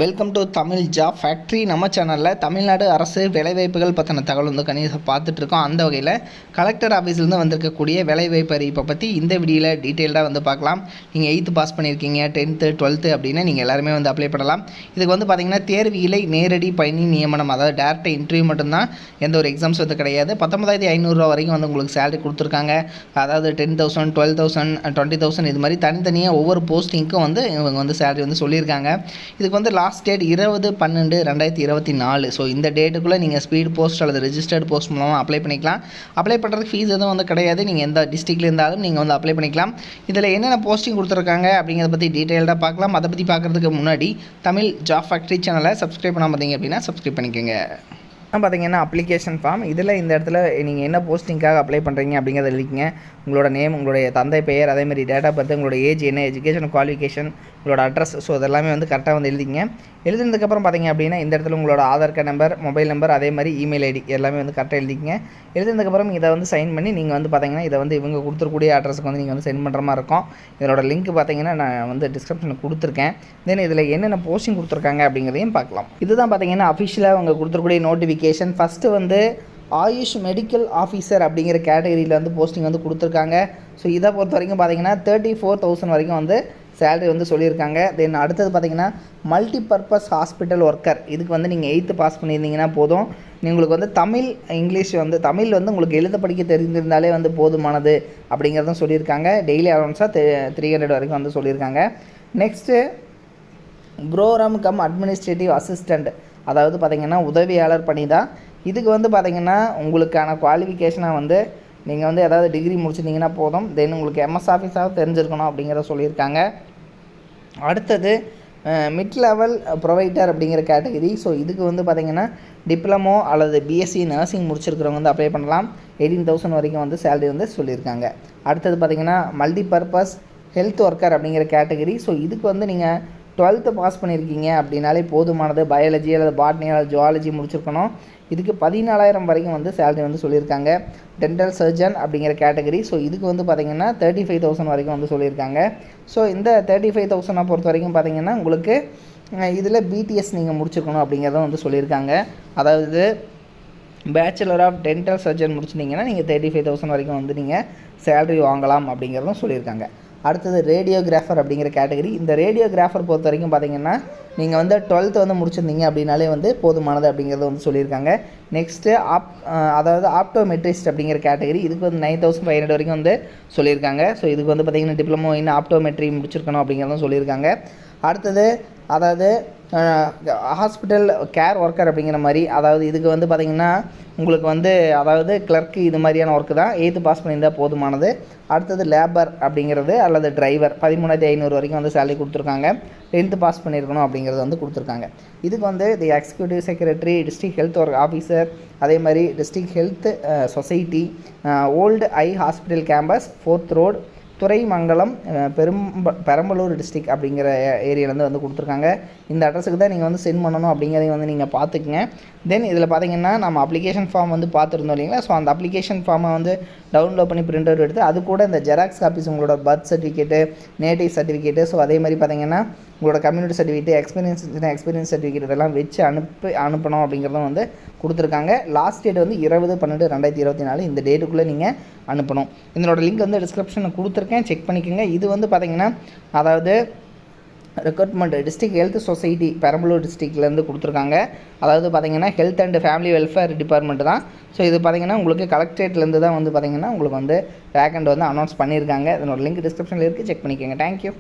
Welcome to Tamil job factory. நம்ம சேனலில் தமிழ்நாடு அரசு வேலைவாய்ப்புகள் பற்றின தகவல் வந்து கணிசமாக பார்த்துட்ருக்கோம். அந்த வகையில் கலெக்டர் ஆஃபீஸ்லேருந்து வந்திருக்கக்கூடிய வேலைவாய்ப்பு அறிவிப்பை பற்றி இந்த வீடியோவில் டீட்டெயில்டாக வந்து பார்க்கலாம். நீங்கள் 8th பாஸ் பண்ணியிருக்கீங்க, 10th 12th அப்படின்னு நீங்கள் எல்லாருமே வந்து அப்ளை பண்ணலாம். இதுக்கு வந்து பார்த்திங்கன்னா தேர்வு இலை நேரடி பணி நியமனம், அதாவது டேரக்ட் இன்டர்வியூ மட்டும்தான், எந்த ஒரு எக்ஸாம்ஸ் வந்து கிடையாது. 19,500 வரைக்கும் வந்து உங்களுக்கு சேலரி கொடுத்துருக்காங்க. அதாவது 10,000 12,000 20,000 இது மாதிரி தனித்தனியாக ஒவ்வொரு போஸ்டிங்க்கும் வந்து இவங்க வந்து சேலரி வந்து சொல்லியிருக்காங்க. இதுக்கு வந்து லாஸ்ட் டேட் 20/12/2024. ஸோ இந்த டேட்டுக்குள்ளே நீங்கள் ஸ்பீட் போஸ்ட் அல்லது ரெஜிஸ்டர்ட் போஸ்ட் மூலமாக அப்ளை பண்ணிக்கலாம். அப்ளை பண்ணுறதுக்கு ஃபீஸ் எதுவும் வந்து கிடையாது. நீங்கள் எந்த டிஸ்ட்ரிக்டில் இருந்தாலும் நீங்கள் வந்து அப்ளை பண்ணிக்கலாம். இதில் என்னென்ன போஸ்டிங் கொடுத்துருக்காங்க அப்படிங்கிறத பற்றி டீட்டெயில்டாக பார்க்கலாம். அதை பற்றி பார்க்குறதுக்கு முன்னாடி தமிழ் ஜாப் ஃபேக்ட்ரி சேனலை சப்ஸ்கிரைப் பண்ணாமல் பார்த்தீங்க அப்படின்னா சப்ஸ்கிரைப் பண்ணிக்கோங்க. பார்த்தீங்கன்னா அப்ளிகேஷன் ஃபார்ம், இதில் இந்த இடத்துல நீங்கள் என்ன போஸ்டிங்காக அப்ளை பண்ணுறீங்க அப்படிங்கிறத எழுதிங்க. உங்களோட நேம், உங்களுடைய தந்தை பெயர், அதேமாதிரி டேட் ஆஃப் பர்த், உங்களோட ஏஜ் என்ன, எஜுகேஷன் குவாலிஃபிகேஷன், உங்களோட அட்ரஸ், ஸோ அதெல்லாமே வந்து கரெக்டாக வந்து எழுதிங்க. எழுதுனதுக்கப்புறம் பார்த்தீங்க அப்படின்னா இந்த இடத்துல உங்களோட Aadhaar card number, mobile number, அதே மாதிரி இமெயில் ஐடி எல்லாமே வந்து கரெக்டாக எழுதிங்க. எழுதுனதுக்கப்புறம் இதை வந்து சைன் பண்ணி நீங்கள் வந்து பார்த்தீங்கன்னா இதை வந்து இவங்க கொடுத்துருக்கூடிய அட்ரஸுக்கு வந்து நீங்கள் வந்து சென்ட் பண்ணுற மாதிரி இருக்கும். இதோட லிங்க் பார்த்தீங்கன்னா நான் வந்து டிஸ்கிரிப்ஷனில் கொடுத்துருக்கேன். தென் இதில் என்னென்ன போஸ்டிங் கொடுத்துருக்காங்க அப்படிங்கிறதையும் பார்க்கலாம். இதுதான் பார்த்தீங்கன்னா அஃபிஷியலாக அவங்க கொடுத்துருக்கூடிய நோட்டிஃபிகேஷன். ஃபஸ்ட்டு வந்து ஆயுஷ் மெடிக்கல் ஆஃபீஸர் அப்படிங்கிற கேட்டகரியில் வந்து போஸ்டிங் வந்து கொடுத்துருக்காங்க. ஸோ இதை பொறுத்த வரைக்கும் பார்த்தீங்கன்னா 34,000 வரைக்கும் வந்து சேலரி வந்து சொல்லியிருக்காங்க. தென் அடுத்தது பார்த்திங்கன்னா மல்டிபர்பஸ் ஹாஸ்பிட்டல் ஒர்க்கர், இதுக்கு வந்து நீங்கள் 8th பாஸ் பண்ணியிருந்தீங்கன்னா போதும். உங்களுக்கு வந்து தமிழ், இங்கிலீஷ் வந்து தமிழ் வந்து உங்களுக்கு எழுத படிக்க தெரிஞ்சிருந்தாலே வந்து போதுமானது அப்படிங்கிறதும் சொல்லியிருக்காங்க. டெய்லி அலவன்ஸாக 300 வரைக்கும் வந்து சொல்லியிருக்காங்க. Next program cum administrative assistant, அதாவது பார்த்திங்கன்னா உதவியாளர் பணி தான். இதுக்கு வந்து பார்த்திங்கன்னா உங்களுக்கான குவாலிஃபிகேஷனாக வந்து நீங்கள் வந்து ஏதாவது டிகிரி முடிச்சிட்டிங்கன்னா போதும். தென் உங்களுக்கு எம்எஸ் ஆஃபீஸாக தெரிஞ்சிருக்கணும் அப்படிங்கிறத சொல்லியிருக்காங்க. அடுத்தது மிட் லெவல் ப்ரொவைடர் அப்படிங்கிற கேட்டகரி. ஸோ இதுக்கு வந்து பார்த்திங்கன்னா டிப்ளமோ அல்லது பிஎஸ்சி நர்சிங் முடிச்சிருக்கிறவங்க வந்து அப்ளை பண்ணலாம். 18,000 வரைக்கும் வந்து சேலரி வந்து சொல்லியிருக்காங்க. அடுத்தது பார்த்திங்கன்னா மல்டிபர்பஸ் ஹெல்த் ஒர்க்கர் அப்படிங்கிற கேட்டகரி. ஸோ இதுக்கு வந்து நீங்கள் 12th பாஸ் பண்ணியிருக்கீங்க அப்படின்னாலே போதுமானது. பயாலஜி அல்லது பாட்னி அல்லது ஜுவாலஜி முடிச்சிருக்கணும். இதுக்கு 14,000 வரைக்கும் வந்து சேலரி வந்து சொல்லியிருக்காங்க. டென்டல் சர்ஜன் அப்படிங்கிற கேட்டகரி. ஸோ இதுக்கு வந்து பார்த்திங்கன்னா 35,000 வரைக்கும் வந்து சொல்லியிருக்காங்க. ஸோ இந்த 35,000 பொறுத்த வரைக்கும் பார்த்திங்கன்னா உங்களுக்கு இதில் பிடிஎஸ் நீங்கள் முடிச்சிருக்கணும் அப்படிங்கிறத வந்து சொல்லியிருக்காங்க. அதாவது பேச்சுலர் ஆஃப் டென்டல் சர்ஜன் முடிச்சிட்டிங்கன்னா நீங்கள் 35,000 வரைக்கும் வந்து நீங்கள் சேலரி வாங்கலாம் அப்படிங்கிறதும் சொல்லியிருக்காங்க. அடுத்தது ரேடியோகிராஃபர் அப்படிங்கிற கேட்டகரி. இந்த ரேடியோகிராஃபர் பொறுத்த வரைக்கும் பார்த்திங்கன்னா நீங்கள் வந்து 12th வந்து முடிச்சிருந்தீங்க அப்படின்னாலே வந்து போதுமானது அப்படிங்கிறத வந்து சொல்லியிருக்காங்க. நெக்ஸ்ட்டு அதாவது ஆப்டோமெட்ரிஸ்ட் அப்படிங்கிற கேட்டகரி. இதுக்கு வந்து 9,500 வரைக்கும் வந்து சொல்லியிருக்காங்க. ஸோ இதுக்கு வந்து பார்த்திங்கன்னா டிப்ளமோ இன் ஆப்டோமெட்ரி முடிச்சிருக்கணும் அப்படிங்கிறதும் சொல்லியிருக்காங்க. அடுத்தது அதாவது ஹாஸ்பிட்டல் கேர் ஒர்க்கர் அப்படிங்கிற மாதிரி, அதாவது இதுக்கு வந்து பார்த்திங்கன்னா உங்களுக்கு வந்து அதாவது கிளர்க்கு இது மாதிரியான ஒர்க்கு தான். 8th பாஸ் பண்ணியிருந்தால் போதுமானது. அடுத்தது லேபர் அப்படிங்கிறது அல்லது டிரைவர் 13,500 வரைக்கும் வந்து சேலரி கொடுத்துருக்காங்க. 10th பாஸ் பண்ணியிருக்கணும் அப்படிங்கிறது வந்து கொடுத்துருக்காங்க. இதுக்கு வந்து தி executive secretary, district health work officer, அதே மாதிரி district health society, old I hospital campus, 4th road, Thuraimangalam, Perambalur district அப்படிங்கிற ஏரியாவிலேருந்து வந்து கொடுத்துருக்காங்க. இந்த அட்ரஸுக்கு தான் நீங்கள் வந்து சென்ட் பண்ணணும் அப்படிங்கிறதையும் வந்து நீங்கள் பார்த்துக்குங்க. தென் இதில் பார்த்திங்கன்னா நம்ம அப்ளிகேஷன் ஃபார்ம் வந்து பார்த்துருந்தோம் இல்லைங்களா. ஸோ அந்த அப்ளிகேஷன் ஃபார்மை வந்து டவுன்லோட் பண்ணி பிரிண்ட் அவுட் எடுத்து அது கூட இந்த ஜெராக்ஸ் காப்பீஸ், உங்களோட birth certificate, native certificate, so அதே மாதிரி பார்த்திங்கன்னா உங்களோட கம்யூனிட்டி சர்டிஃபிகேட், எக்ஸ்பீரியன்ஸ் சர்டிஃபிகேட் இதெல்லாம் வச்சு அனுப்பணும் அப்படிங்கிறதும் வந்து கொடுத்துருக்காங்க. லாஸ்ட் டேட் வந்து 20/12/2024. இந்த டேட்டுக்குள்ளே நீங்கள் அனுப்பணும். இதனோட லிங்க் வந்து டிஸ்கிரிப்ஷனில் கொடுத்துருக்கேன், செக் பண்ணிக்கோங்க. இது வந்து பார்த்திங்கன்னா அதாவது recruitment district health society Perambalur டிஸ்ட்ரிக்ட்லேருந்து கொடுத்துருக்காங்க. அதாவது பார்த்திங்கன்னா health and family welfare department தான். ஸோ இது பார்த்திங்கன்னா உங்களுக்கு கலெக்டரேட்லேருந்து தான் வந்து பார்த்திங்கன்னா உங்களுக்கு வந்து வேக்கண்ட் வந்து அனௌன்ஸ் பண்ணியிருக்காங்க. இதனோட லிங்க் டிஸ்கிரிப்ஷனில் இருக்குது, செக் பண்ணிக்கோங்க. தேங்க்யூ.